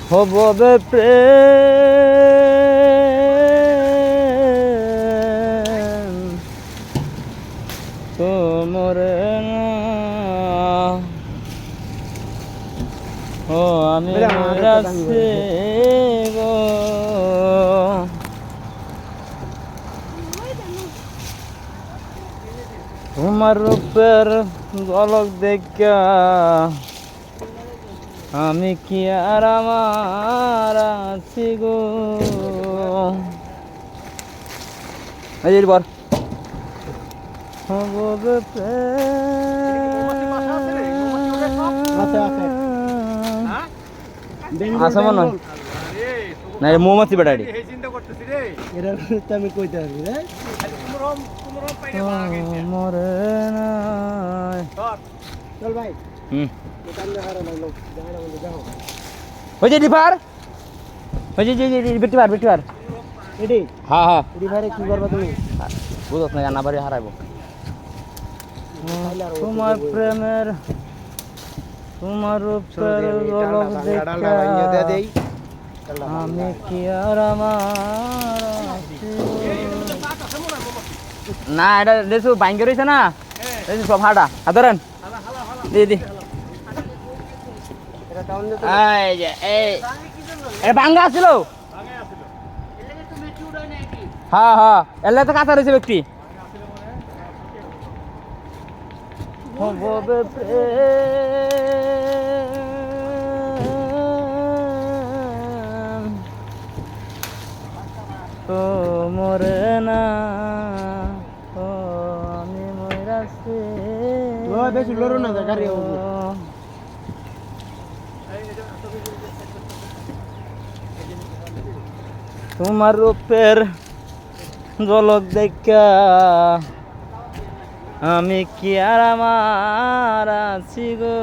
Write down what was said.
হব বে প্রেম তোমরে না ও আমি মরাছি গো তোমার রূপের ঝলক দেখা আমি কি আর আমার আছি গো এই বল হবে আচ্ছা মনে হয় না মৌমাছি বেটারি আমি কইতে পারবি রে মরে না চল ভাই ওই যে ডিফার ওই যে বিটিবার এডি হ্যাঁ হ্যাঁ ডিভারে কি করবা তুমি বুঝছ না না বাড়ি হারাইব তোমার প্রেমের তোমার রূপের ঝলক দেখা আমি কি আর আমার আছি না এটা দেখো বাইঙ্গে রয়েছে না এই সব হাঁটা ধরেন দিদি এই যে এই ভাঙ্গা ছিল হ্যাঁ হ্যাঁ এলে তো কাঁচা রয়েছে ব্যক্তি হবে প্রেম তো মরে না ও আমি মরাছি বেশি লড়ো না গাড়ি তোমার রূপের ঝলক দেখা আমি কি আর আমার আছি গো